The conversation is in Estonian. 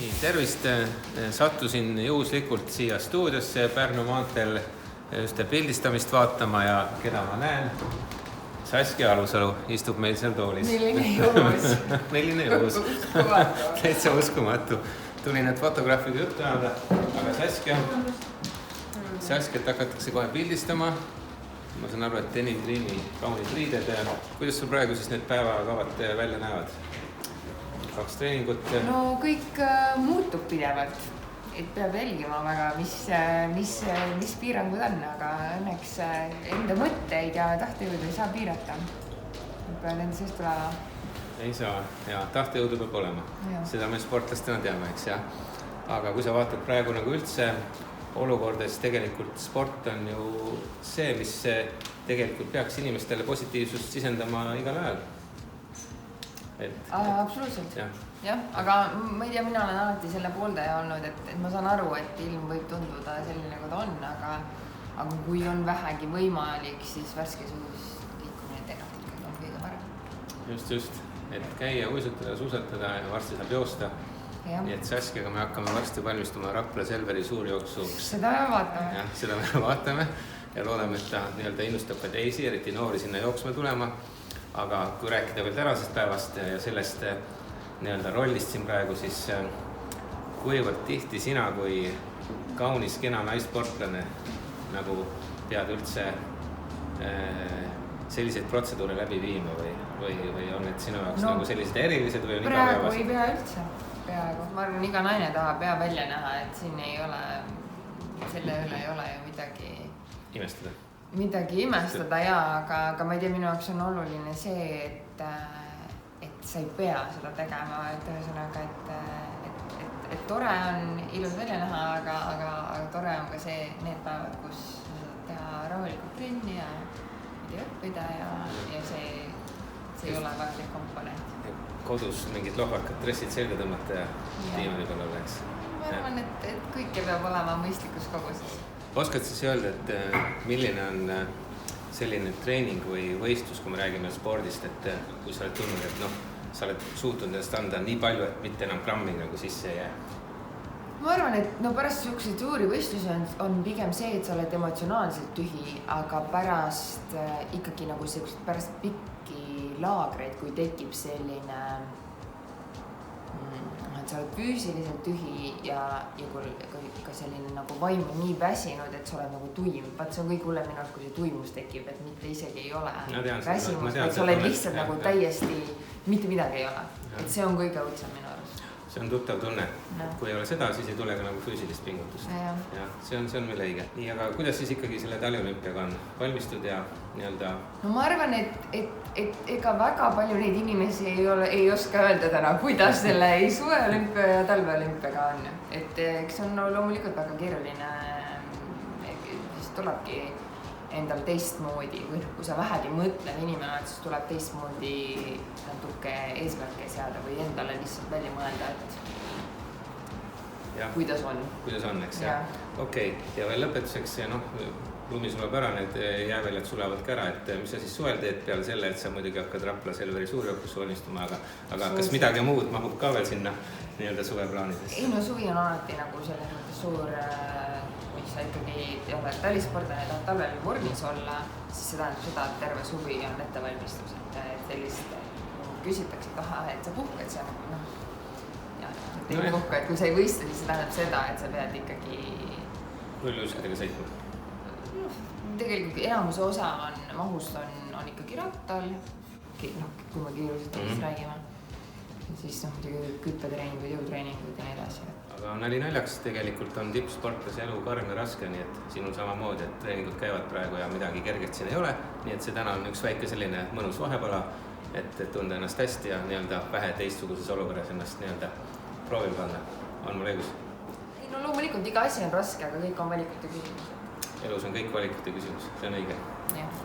Nii, tervist! Sattusin juhuslikult siia stuudiosse Pärnu maanteel just pildistamist vaatama ja keda ma näen? Saskia Alusalu istub meil seal toolis. Milline juhus. Milline juhus. Täitsa uskumatu. Tulin need fotograafiga juttu ajada, aga Saskiat hakatakse kohe pildistama. Ma saan aru, et Denim Dreami kaunid riided. Kuidas sul praegu siis need päevakavad välja näevad? 2 treeningut? No kõik muutub pidevalt, et peab jälgima väga, mis piirangud on, aga õnneks enda mõtteid ja tahtejõudu ei saa piirata. Peab nende seest tulema. Ei saa, ja tahtejõudu peab olema. Ja. Seda me sportlastena teame, eks jah. Aga kui sa vaatad praegu nagu üldse olukorda, siis tegelikult sport on ju see, mis tegelikult peaks inimestele positiivsust sisendama igal ajal. Absoluutselt. Jah, aga ma ei tea, mina olen alati selle pooldaja olnud, et ma saan aru, et ilm võib tunduda selline, nagu ta on, aga kui on vähegi võimalik, siis värskes õhus liikumine tegelikult on kõige parem. Just, et käia, uisutada, suusatada ja varsti saab joosta. Ja. Nii et Saskiaga me hakkame varsti valmistuma Rapla Selveri suurjooksuks. Seda me vaatame. Jah, seda me vaatame ja loodame, et ta innustab ka teisi, eriti noori sinna jooksma tulema. Aga kui rääkida veel tänasest päevast ja sellest rollist siin praegu, siis kuivõrd tihti sina kui kaunis kena naissportlane nagu pead üldse selliseid protseduure läbi viima või on need sinu jaoks nagu sellised erilised või on igapäevased? Praegu ei pea üldse. Peaaegu. Ma arvan, iga naine tahab pea välja näha, et siin ei ole, selle üle ei ole ju midagi imestada ja, aga ma ei tea, minu jaoks on oluline see, et sa ei pea seda tegema, et ühesõnaga, et tore on ilus välja näha, aga tore on ka see, need päevad, kus teha rahulikult trenni ja õppida ja see ei ole vajalik komponent. Kodus mingid lohvakad dressid selga tõmmata ja diivani peal oleks. Ma arvan, et kõike peab olema mõistlikus koguses. Oskad siis öelda, et milline on selline treening või võistlus, kui me räägime spordist, et kui sa oled tundnud, et sa oled suutnud ennast anda nii palju, et mitte enam grammi nagu sisse ei jää? Ma arvan, et pärast selliseid suuri võistlusi on pigem see, et sa oled emotsionaalselt tühi, aga pärast ikkagi nagu pärast pikki laagreid, kui tekib selline, et sa oled füüsiliselt tühi ja ka selline nagu vaim on nii väsinud, et sa oled nagu tuim. Vaat see on kõik hullem minu arust, kui see tuimus tekib, et mitte isegi ei ole väsimus, et sa oled lihtsalt nagu täiesti, mitte midagi ei ole. Et see on kõige õudsem minu arust. See on tuttav tunne. Kui ei ole seda, siis ei tule ka nagu füüsilist pingutust. Ja, see on meil õige. Nii, aga kuidas siis ikkagi selle taliolümpiaga on? Valmistud ja nii-öelda... No ma arvan, et ega väga palju neid inimesi ei oska öelda täna, kuidas selle suveolümpia ja talveolümpiaga on. Et eks on loomulikult väga keeruline, siis tulebki endal teistmoodi, või kui sa vähegi mõtled inimene, et siis tuleb teistmoodi natuke eesmärke seada või endale lihtsalt välja mõelda, et kuidas on. Kuidas on, eks jah? Okei, ja veel lõpetuseks, lumi sulab ära, need jääväljad sulevad ka ära, et mis sa siis suvel teed peale selle, et sa muidugi hakkad Rapla Selveri suurjooksusse valmistuma, aga kas midagi muud mahub ka veel sinna nii-öelda suveplaanidesse? Ei, no suvi on alati nagu selles mõttes suur... Mis sa ikkagi ei ole talisportlane, tahad talvel vormis olla, siis see tähendab seda, et terve suvi on ettevalmistus, et sellist küsitakse, et sa puhkad seal, et ei puhka, et kui sa ei võista, siis see tähendab seda, et sa pead ikkagi... Rulluuskadega sõitma? Tegelikult enamuse osa mahust on ikkagi rattal, kui me kiirusest räägime, siis kütpetreeningud, jõutreeningud ja nii edasi. Aga nali naljaks tegelikult on tippsportlase elu karm ja raske, nii et sinul samamoodi, et treeningud käivad praegu ja midagi kerget siin ei ole. Nii et see täna on üks väike selline mõnus vahepala, et tunda ennast hästi ja nii-öelda vähe teistsuguses olukorras ennast nii-öelda proovil panna. On mul õigus? No loomulikult iga asi on raske, aga kõik on valikute küsimus. Elus on kõik valikute küsimus, see on õige. Jah.